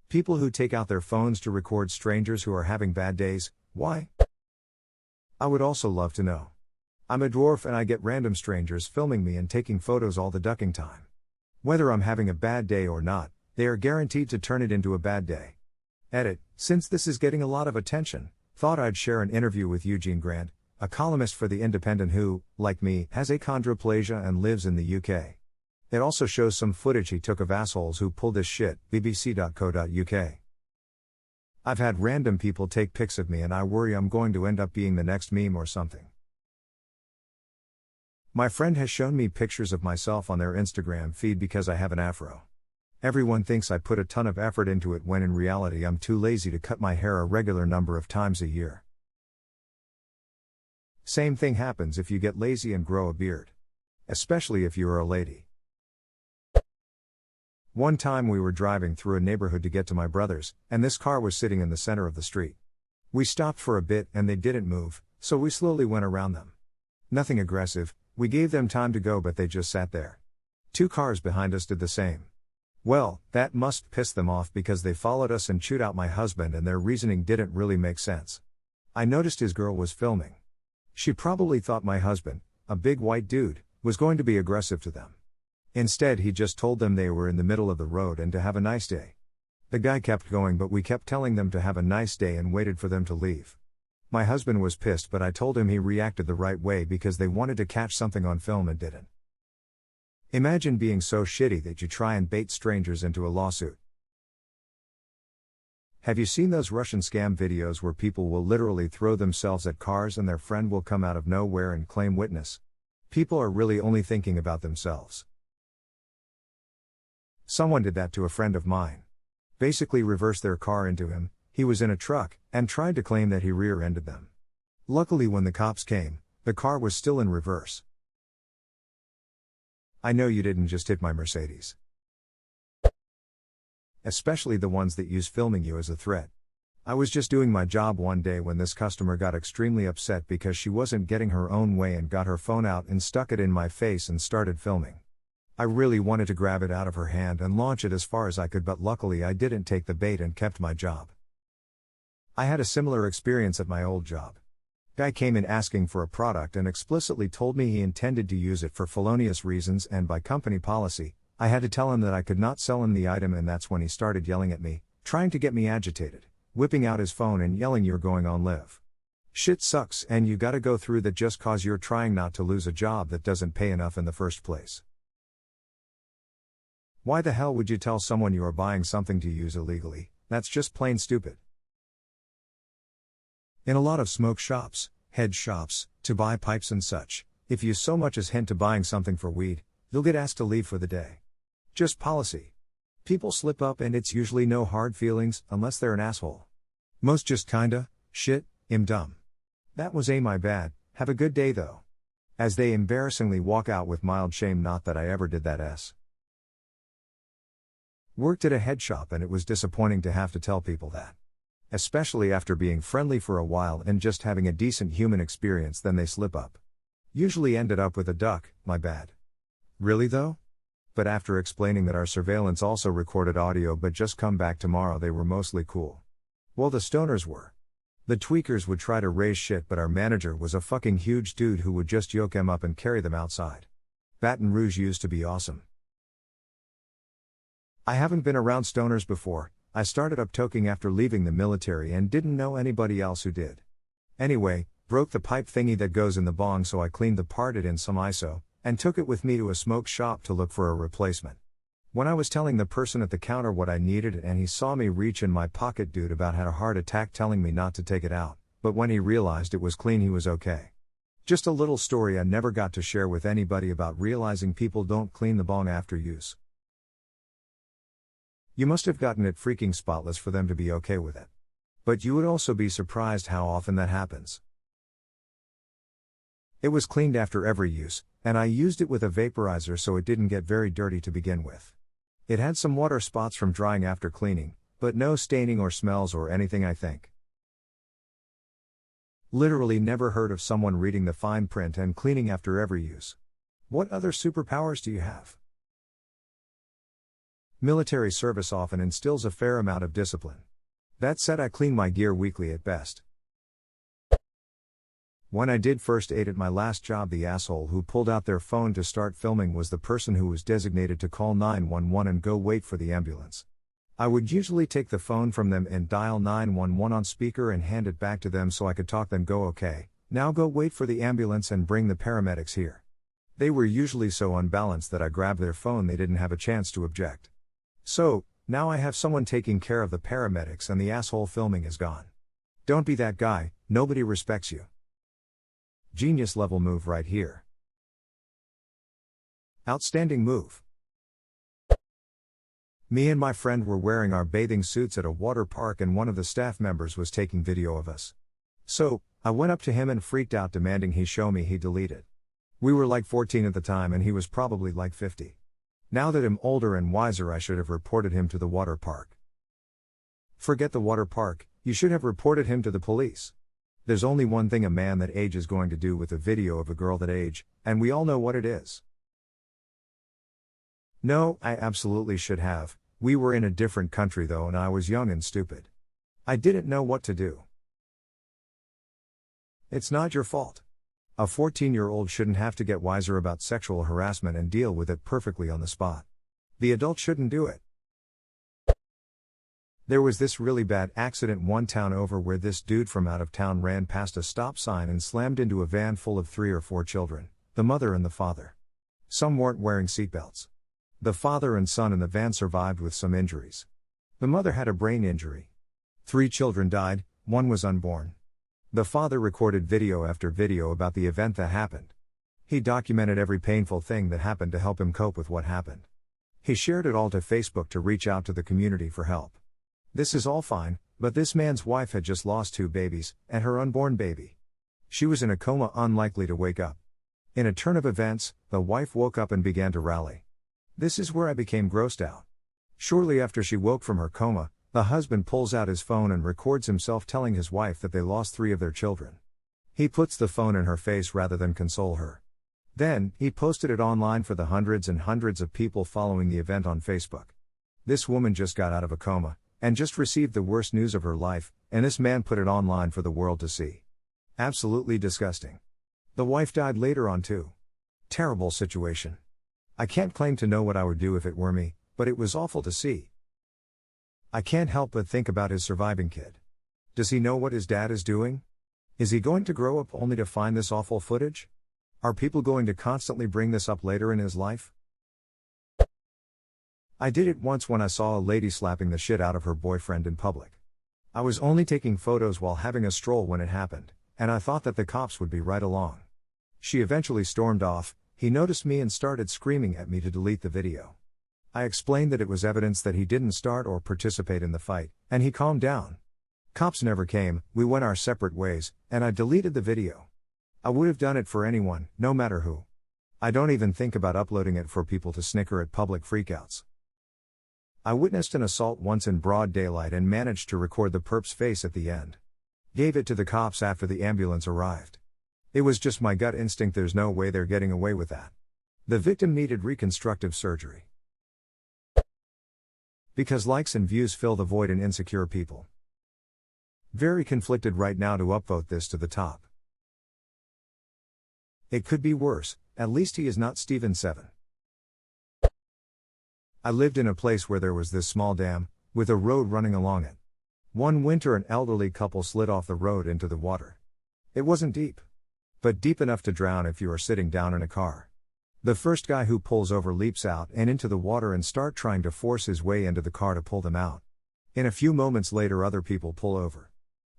People who take out their phones to record strangers who are having bad days, why? I would also love to know. I'm a dwarf and I get random strangers filming me and taking photos all the ducking time. Whether I'm having a bad day or not, they are guaranteed to turn it into a bad day. Edit, since this is getting a lot of attention, thought I'd share an interview with Eugene Grant, a columnist for The Independent who, like me, has achondroplasia and lives in the UK. It also shows some footage he took of assholes who pulled this shit, bbc.co.uk. I've had random people take pics of me and I worry I'm going to end up being the next meme or something. My friend has shown me pictures of myself on their Instagram feed because I have an afro. Everyone thinks I put a ton of effort into it when in reality I'm too lazy to cut my hair a regular number of times a year. Same thing happens if you get lazy and grow a beard. Especially if you are a lady. One time we were driving through a neighborhood to get to my brother's, and this car was sitting in the center of the street. We stopped for a bit and they didn't move, so we slowly went around them. Nothing aggressive, we gave them time to go but they just sat there. 2 cars behind us did the same. Well, that must piss them off because they followed us and chewed out my husband and their reasoning didn't really make sense. I noticed his girl was filming. She probably thought my husband, a big white dude, was going to be aggressive to them. Instead he just told them they were in the middle of the road and to have a nice day. The guy kept going but we kept telling them to have a nice day and waited for them to leave. My husband was pissed but I told him he reacted the right way because they wanted to catch something on film and didn't. Imagine being so shitty that you try and bait strangers into a lawsuit. Have you seen those Russian scam videos where people will literally throw themselves at cars and their friend will come out of nowhere and claim witness? People are really only thinking about themselves. Someone did that to a friend of mine. Basically reversed their car into him, he was in a truck, and tried to claim that he rear-ended them. Luckily when the cops came, the car was still in reverse. I know you didn't just hit my Mercedes. Especially the ones that use filming you as a threat. I was just doing my job one day when this customer got extremely upset because she wasn't getting her own way and got her phone out and stuck it in my face and started filming. I really wanted to grab it out of her hand and launch it as far as I could but luckily I didn't take the bait and kept my job. I had a similar experience at my old job. Guy came in asking for a product and explicitly told me he intended to use it for felonious reasons and by company policy, I had to tell him that I could not sell him the item and that's when he started yelling at me, trying to get me agitated, whipping out his phone and yelling "You're going on live. Shit sucks and you gotta go through that just cause you're trying not to lose a job that doesn't pay enough in the first place." Why the hell would you tell someone you are buying something to use illegally? That's just plain stupid. In a lot of smoke shops, head shops, to buy pipes and such, if you so much as hint to buying something for weed, you'll get asked to leave for the day. Just policy. People slip up and it's usually no hard feelings, unless they're an asshole. Most just kinda, shit, dumb. That was my bad, have a good day though. As they embarrassingly walk out with mild shame, not that I ever did that. Worked at a head shop and it was disappointing to have to tell people that. Especially after being friendly for a while and just having a decent human experience, then they slip up. Usually ended up with a duck, my bad. Really though? But after explaining that our surveillance also recorded audio but just come back tomorrow, they were mostly cool. Well, the stoners were. The tweakers would try to raise shit but our manager was a fucking huge dude who would just yoke them up and carry them outside. Baton Rouge used to be awesome. I haven't been around stoners before, I started up toking after leaving the military and didn't know anybody else who did. Anyway, broke the pipe thingy that goes in the bong so I cleaned the parted in some ISO, and took it with me to a smoke shop to look for a replacement. When I was telling the person at the counter what I needed and he saw me reach in my pocket, dude about had a heart attack telling me not to take it out, but when he realized it was clean he was okay. Just a little story I never got to share with anybody about realizing people don't clean the bong after use. You must have gotten it freaking spotless for them to be okay with it. But you would also be surprised how often that happens. It was cleaned after every use, and I used it with a vaporizer so it didn't get very dirty to begin with. It had some water spots from drying after cleaning, but no staining or smells or anything, I think. Literally never heard of someone reading the fine print and cleaning after every use. What other superpowers do you have? Military service often instills a fair amount of discipline. That said, I clean my gear weekly at best. When I did first aid at my last job, the asshole who pulled out their phone to start filming was the person who was designated to call 911 and go wait for the ambulance. I would usually take the phone from them and dial 911 on speaker and hand it back to them so I could talk, then go, okay, now go wait for the ambulance and bring the paramedics here. They were usually so unbalanced that I grabbed their phone they didn't have a chance to object. So, now I have someone taking care of the paramedics and the asshole filming is gone. Don't be that guy, nobody respects you. Genius level move right here. Outstanding move. Me and my friend were wearing our bathing suits at a water park and one of the staff members was taking video of us. So, I went up to him and freaked out demanding he show me. He deleted. We were like 14 at the time and he was probably like 50. Now that I'm older and wiser, I should have reported him to the water park. Forget the water park, you should have reported him to the police. There's only one thing a man that age is going to do with a video of a girl that age, and we all know what it is. No, I absolutely should have. We were in a different country though and I was young and stupid. I didn't know what to do. It's not your fault. A 14-year-old shouldn't have to get wiser about sexual harassment and deal with it perfectly on the spot. The adult shouldn't do it. There was this really bad accident one town over where this dude from out of town ran past a stop sign and slammed into a van full of 3 or 4 children, the mother and the father. Some weren't wearing seatbelts. The father and son in the van survived with some injuries. The mother had a brain injury. 3 children died, 1 was unborn. The father recorded video after video about the event that happened. He documented every painful thing that happened to help him cope with what happened. He shared it all to Facebook to reach out to the community for help. This is all fine, but this man's wife had just lost 2 babies, and her unborn baby. She was in a coma, unlikely to wake up. In a turn of events, the wife woke up and began to rally. This is where I became grossed out. Shortly after she woke from her coma, the husband pulls out his phone and records himself telling his wife that they lost 3 of their children. He puts the phone in her face rather than console her. Then, he posted it online for the hundreds and hundreds of people following the event on Facebook. This woman just got out of a coma, and just received the worst news of her life, and this man put it online for the world to see. Absolutely disgusting. The wife died later on too. Terrible situation. I can't claim to know what I would do if it were me, but it was awful to see. I can't help but think about his surviving kid. Does he know what his dad is doing? Is he going to grow up only to find this awful footage? Are people going to constantly bring this up later in his life? I did it once when I saw a lady slapping the shit out of her boyfriend in public. I was only taking photos while having a stroll when it happened, and I thought that the cops would be right along. She eventually stormed off. He noticed me and started screaming at me to delete the video. I explained that it was evidence that he didn't start or participate in the fight, and he calmed down. Cops never came, we went our separate ways, and I deleted the video. I would have done it for anyone, no matter who. I don't even think about uploading it for people to snicker at public freakouts. I witnessed an assault once in broad daylight and managed to record the perp's face at the end. Gave it to the cops after the ambulance arrived. It was just my gut instinct, there's no way they're getting away with that. The victim needed reconstructive surgery. Because likes and views fill the void in insecure people. Very conflicted right now to upvote this to the top. It could be worse, at least he is not Steven 7. I lived in a place where there was this small dam, with a road running along it. One winter an elderly couple slid off the road into the water. It wasn't deep. But deep enough to drown if you are sitting down in a car. The first guy who pulls over leaps out and into the water and start trying to force his way into the car to pull them out. In a few moments later other people pull over.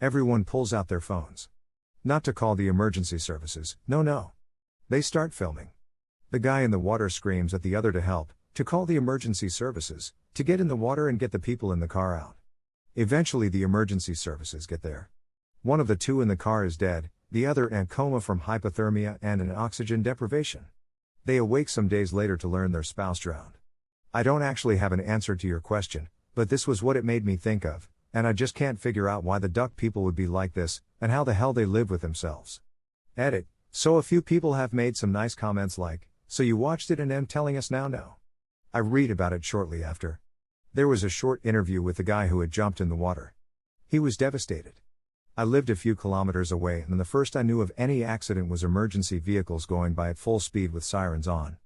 Everyone pulls out their phones. Not to call the emergency services, no. They start filming. The guy in the water screams at the other to help, to call the emergency services, to get in the water and get the people in the car out. Eventually the emergency services get there. One of the 2 in the car is dead, the other in a coma from hypothermia and an oxygen deprivation. They awake some days later to learn their spouse drowned. I don't actually have an answer to your question, but this was what it made me think of, and I just can't figure out why the duck people would be like this, and how the hell they live with themselves. Edit. So a few people have made some nice comments like, so you watched it and am telling us now? No. I read about it shortly after. There was a short interview with the guy who had jumped in the water. He was devastated. I lived a few kilometers away, and the first I knew of any accident was emergency vehicles going by at full speed with sirens on.